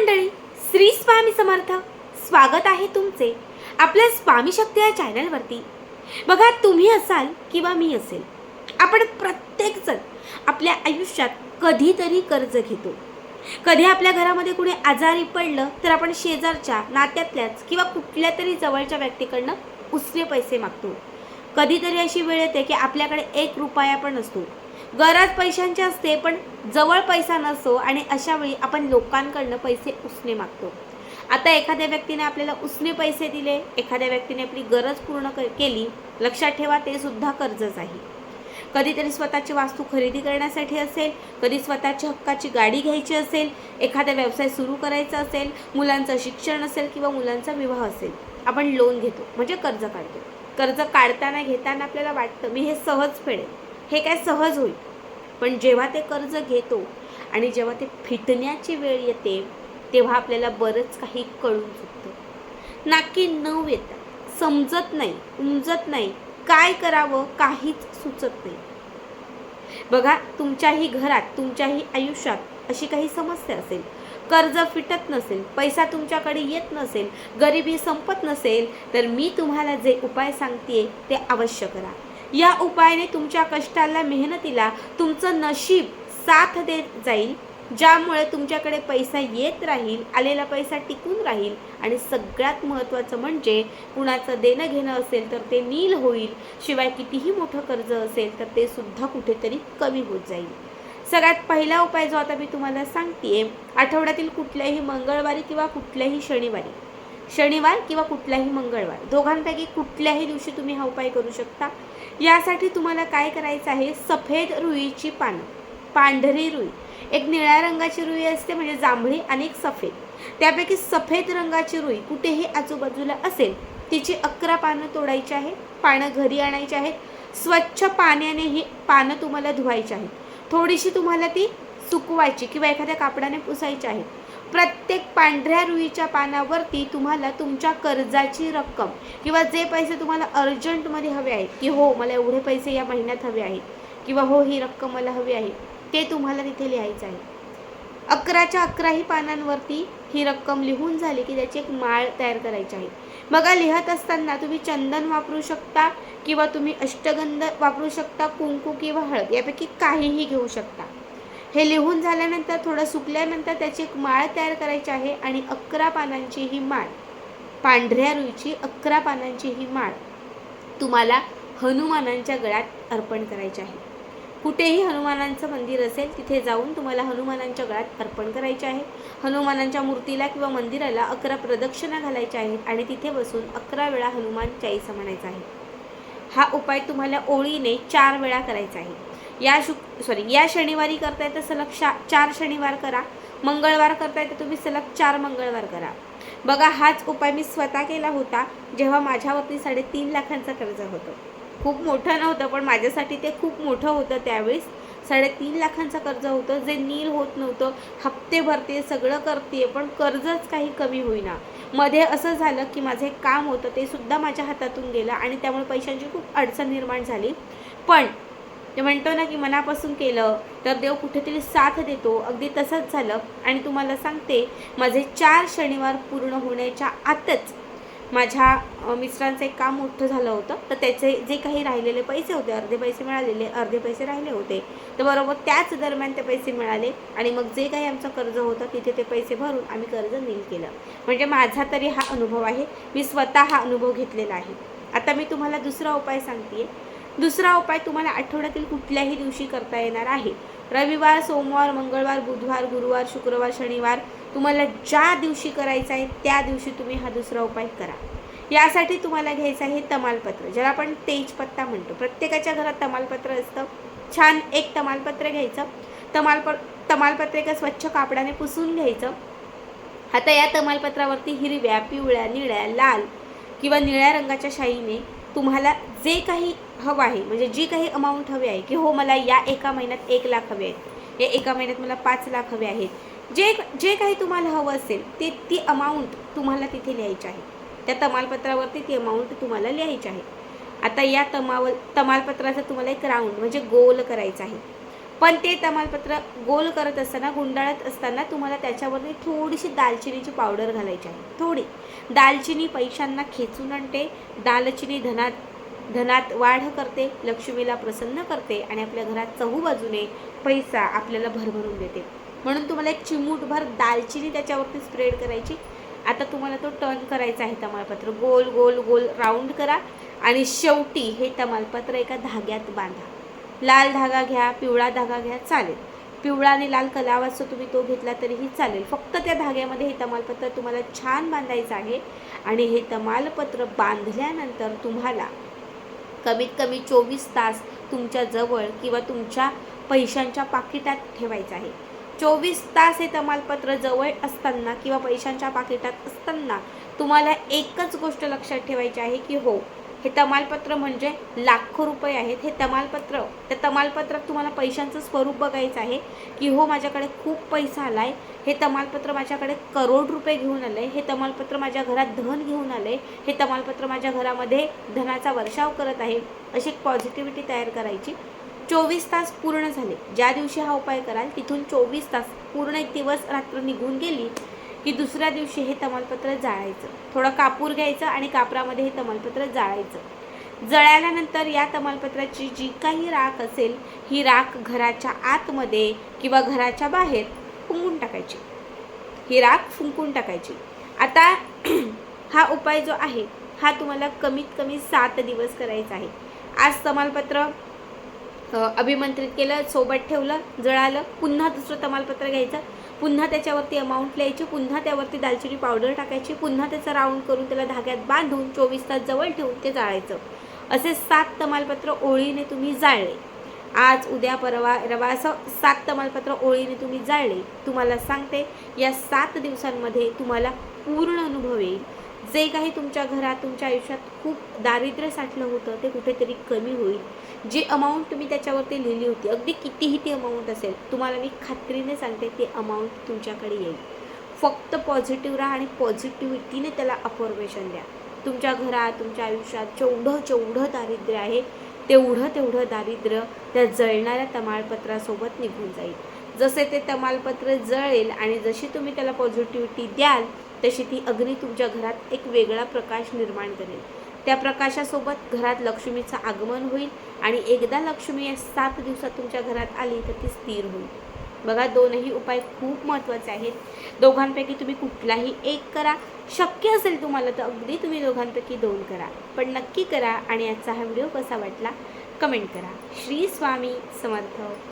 मंडळी, श्री स्वामी समर्थ. स्वागत आहे तुमचे आपल्या स्वामी शक्ती या चॅनलवरती. बघा, तुम्ही असाल किंवा मी असेल, आपण प्रत्येक जण आपल्या आयुष्यात कधीतरी कर्ज घेतो. कधी आपल्या घरामध्ये कुणी आजारी पडलं तर आपण शेजारच्या, नात्यातल्याच किंवा कुठल्या तरी जवळच्या व्यक्तीकडनं उसने पैसे मागतो. कधीतरी अशी वेळ येते की आपल्याकडे 1 रुपया पण नसतो, गरज पैशांची असते पण जवळ पैसा नसतो आणि अशा वेळी आपण लोकांकडनं पैसे उसने मागतो. आता एखाद्या व्यक्तीने आपल्याला उसने पैसे दिले, एखाद्या व्यक्तीने आपली गरज पूर्ण केली, लक्षात ठेवा ते सुद्धा कर्जच आहे. कधीतरी स्वतःची वास्तू खरेदी करण्यासाठी असेल, कधी स्वतःच्या हक्काची गाडी घ्यायची असेल, एखादा व्यवसाय सुरू करायचा असेल, मुलांचं शिक्षण असेल किंवा मुलांचा विवाह असेल, आपण लोन घेतो म्हणजे कर्ज काढतो. कर्ज काढताना घेताना आपल्याला वाटतं मी हे सहज फेडेल, हे काय सहज होईल. पण जेव्हा ते कर्ज घेतो आणि जेव्हा ते फिटण्याची वेळ येते तेव्हा आपल्याला बरंच काही कळून चुकतं. नाकी नऊ येतात, समजत नाही, उमजत नाही, काय करावं काहीच सुचत नाही. बघा, तुमच्याही घरात, तुमच्याही आयुष्यात अशी काही समस्या असेल, कर्ज फिटत नसेल, पैसा तुमच्याकडे येत नसेल, गरिबी संपत नसेल, तर मी तुम्हाला जे उपाय सांगते ते अवश्य करा. या उपायाने तुमच्या कष्टाला, मेहनतीला तुमचं नशीब साथ देत जाईल, ज्यामुळे तुमच्याकडे पैसा येत राहील, आलेला पैसा टिकून राहील आणि सगळ्यात महत्त्वाचं म्हणजे कुणाचं देणं घेणं असेल तर ते नील होईल. शिवाय कितीही मोठं कर्ज असेल तर ते सुद्धा कुठेतरी कमी होत जाईल. सगळ्यात पहिला उपाय जो आता मी तुम्हाला सांगते, आठवड्यातील कुठल्याही मंगळवारी किंवा कुठल्याही शनिवार किंवा कुठल्याही मंगळवार, दोघांपैकी कुठल्याही दिवशी तुम्ही हा उपाय करू शकता. यासाठी तुम्हाला काय करायचं आहे, सफेद रुईची पानं, पांढरी रुई, एक निळ्या रंगाची रुई असते म्हणजे जांभळी आणि एक सफेद, त्यापैकी सफेद रंगाची रुई कुठेही आजूबाजूला असेल तिची 11 पानं तोडायची आहे. पानं घरी आणायची आहेत. स्वच्छ पाण्याने ही पानं तुम्हाला धुवायची आहेत. थोडीशी तुम्हाला ती सुकवायची किंवा एखाद्या कापडाने पुसायची आहे. प्रत्येक पांढऱ्या रुईच्या पानावरती तुम्हाला तुमच्या कर्जाची रक्कम किंवा जे पैसे तुम्हाला अर्जंटमध्ये हवे आहेत, की हो मला एवढे पैसे या महिन्यात हवे आहेत किंवा हो ही रक्कम मला हवी आहे, ते तुम्हाला तिथे लिहायचं आहे. 11च्या 11ही पानांवरती ही रक्कम लिहून झाली की त्याची एक माळ तयार करायची आहे. बघा, लिहत असताना तुम्ही चंदन वापरू शकता किंवा तुम्ही अष्टगंध वापरू शकता, कुंकू किंवा हळद यापैकी काहीही घेऊ शकता. हे लिहून झाल्यानंतर थोडं सुकल्यानंतर त्याची एक माळ तयार करायची आहे आणि 11 पानांची ही माळ, पांढऱ्या रुईची 11 पानांची ही माळ तुम्हाला हनुमानांच्या गळ्यात अर्पण करायची आहे. कुठेही हनुमानांचं मंदिर असेल तिथे जाऊन तुम्हाला हनुमानांच्या गळ्यात अर्पण करायचे आहे. हनुमानांच्या मूर्तीला किंवा मंदिराला 11 प्रदक्षिणा घालायच्या आहेत आणि तिथे बसून 11 वेळा हनुमान चाळीसा म्हणायचा आहे. हा उपाय तुम्हाला ओळीने 4 वेळा करायचा आहे. या शनिवारी करता येतं सलग 4 शनिवार करा, मंगळवार करता येतं तुम्ही सलग 4 मंगळवार करा. बघा, हाच उपाय मी स्वतः केला होता जेव्हा माझ्यावरती 3.5 लाखांचं कर्ज होतं. खूप मोठं नव्हतं पण माझ्यासाठी ते खूप मोठं होतं. त्यावेळेस 3.5 लाखांचं कर्ज होतं जे नील होत नव्हतं. हप्ते भरते, सगळं करते पण कर्जच काही कमी होईना. मध्ये असं झालं की माझं एक काम होतं ते सुद्धा माझ्या हातातून गेलं आणि त्यामुळे पैशांची खूप अडचण निर्माण झाली. पण ते म्हणतो ना की मनापासून केलं तर देव कुठेतरी साथ देतो. अगदी तसंच झालं आणि तुम्हाला सांगते, माझे 4 शनिवार पूर्ण होण्याच्या आतच माझ्या मिस्टरांचं एक काम मोठं झालं होतं. तर त्याचे जे काही राहिलेले पैसे होते, अर्धे पैसे मिळालेले, अर्धे पैसे राहिले होते, तर बरोबर त्याच दरम्यान ते पैसे मिळाले आणि मग जे काही आमचं कर्ज होतं तिथे ते पैसे भरून आम्ही कर्ज नील केलं. म्हणजे माझा तरी हा अनुभव आहे, मी स्वतः हा अनुभव घेतलेला आहे. आता मी तुम्हाला दुसरा उपाय सांगते. दुसरा उपाय तुम्हाला आठवड्यातील कुठल्याही दिवशी करता येणार आहे. रविवार, सोमवार, मंगळवार, बुधवार, गुरुवार, शुक्रवार, शनिवार, तुम्हाला ज्या दिवशी करायचं आहे त्या दिवशी तुम्ही हा दुसरा उपाय करा. यासाठी तुम्हाला घ्यायचं आहे तमालपत्र, ज्याला आपण तेजपत्ता म्हणतो. प्रत्येकाच्या घरात तमालपत्र असतं. छान एक तमालपत्र घ्यायचं. तमालपत्र एका स्वच्छ कापडाने पुसून घ्यायचं. आता या तमालपत्रावरती हिरव्या, पिवळ्या, निळ्या, लाल किंवा निळ्या रंगाच्या शाईने तुम्हाला जे काही हवं आहे, म्हणजे जी काही अमाऊंट हवी आहे, की हो मला या एका महिन्यात 1 लाख हवे आहेत, या एका महिन्यात मला 5 लाख हवे आहेत, जे काही तुम्हाला हवं असेल ती अमाऊंट तुम्हाला तिथे लिहायची आहे. त्या तमालपत्रावरती ती अमाऊंट तुम्हाला लिहायची आहे. आता या तमालपत्राचा तुम्हाला एक राऊंड म्हणजे गोल करायचा आहे. पण ते तमालपत्र गोल करत असताना, गुंडाळत असताना तुम्हाला त्याच्यावरती थोडीशी दालचिनीची पावडर घालायची आहे. थोडी दालचिनी पैशांना खेचून आणते, दालचिनी धनात वाढ करते, लक्ष्मीला प्रसन्न करते आणि आपल्या घरात चहूबाजूने पैसा आपल्याला भरभरून देते. म्हणून तुम्हाला एक चिमूटभर दालचिनी त्याच्यावरती स्प्रेड करायची. आता तुम्हाला तो टर्न करायचा आहे तमालपत्र, गोल गोल गोल राऊंड करा आणि शेवटी हे तमालपत्र एका धाग्यात बांधा. लाल धागा घ्या, पिवळा धागा घ्या, चालेल. पिवळा आणि लाल कलावाचा तुम्ही तो घेतला तरीही चालेल. फक्त त्या धाग्यामध्ये हे तमालपत्र तुम्हाला छान बांधायचं आहे. आणि हे तमालपत्र बांधल्यानंतर तुम्हाला कमीत कमी 24 तास तुमच्या जवळ किंवा तुमच्या पैशांच्या पाकिटात ठेवायचं आहे. 24 तास हे तमालपत्र जवळ असताना किंवा पैशांच्या पाकिटात असताना तुम्हाला एकच गोष्ट लक्षात ठेवायची आहे की हो, हे तमालपत्र म्हणजे लाखो रुपये आहेत. हे तमालपत्र, त्या तमालपत्रात तुम्हाला पैशांचं स्वरूप बघायचं आहे की हो, माझ्याकडे खूप पैसा आला आहे, हे तमालपत्र माझ्याकडे करोड रुपये घेऊन आलं आहे, हे तमालपत्र माझ्या घरात धन घेऊन आलं आहे, हे तमालपत्र माझ्या घरामध्ये धनाचा वर्षाव करत आहे, अशी एक पॉझिटिव्हिटी तयार करायची. 24 तास पूर्ण झाले, ज्या दिवशी हा उपाय कराल तिथून 24 तास पूर्ण, एक दिवस रात्र निघून गेली की दुसऱ्या दिवशी हे तमालपत्र जाळायचं. थोडं कापूर घ्यायचं आणि कापरामध्ये हे तमालपत्र जाळायचं. जळाल्यानंतर या तमालपत्राची जी काही राख असेल, ही राख घराच्या आतमध्ये किंवा घराच्या बाहेर फुंकून टाकायची. ही राख फुंकून टाकायची. आता हा उपाय जो आहे हा तुम्हाला कमीत कमी 7 दिवस करायचा आहे. आज तमालपत्र अभिमंत्रित केलं, सोबत ठेवलं, जळालं, पुन्हा दुसरं तमालपत्र घ्यायचं, पुन्हा त्याच्यावरती अमाऊंट लिहायची, पुन्हा त्यावरती दालचिनी पावडर टाकायची, पुन्हा त्याचं राऊंड करून त्याला धाग्यात बांधून 24 तास जवळ ठेवून ते जाळायचं. असे 7 तमालपत्र ओळीने तुम्ही जाळले. आज, उद्या, परवा, रवा असं 7 तमालपत्र ओळीने तुम्ही जाळले. तुम्हाला सांगते, या 7 दिवसांमध्ये तुम्हाला पूर्ण अनुभव येईल. जे काही तुमच्या घरात, तुमच्या आयुष्यात खूप दारिद्र्य साठलं होतं ते कुठेतरी कमी होईल. जी अमाऊंट तुम्ही त्याच्यावरती लिहिली होती, अगदी कितीही ती अमाऊंट असेल, तुम्हाला मी खात्रीने सांगते ती अमाऊंट तुमच्याकडे येईल. फक्त पॉझिटिव्ह राहा आणि पॉझिटिव्हिटीने त्याला अफर्मेशन द्या. तुमच्या घरात, तुमच्या आयुष्यात जेवढं दारिद्र्य आहे तेवढं दारिद्र्य त्या जळणाऱ्या तमालपत्रासोबत निघून जाईल. जसे ते तमालपत्र जळेल आणि जशी तुम्ही त्याला पॉझिटिव्हिटी द्याल तशी ती अग्नी तुमच्या घरात एक वेगळा प्रकाश निर्माण करेल. त्या प्रकाशासोबत घरात लक्ष्मीचं आगमन होईल आणि एकदा लक्ष्मी या 7 दिवसात तुमच्या घरात आली तर ती स्थिर होईल. बघा, दोनही उपाय खूप महत्त्वाचे आहेत. दोघांपैकी तुम्ही कुठलाही एक करा. शक्य असेल तुम्हाला तर अगदी तुम्ही दोघांपैकी 2 करा, पण नक्की करा. आणि आजचा हा व्हिडिओ कसा वाटला कमेंट करा. श्री स्वामी समर्थ.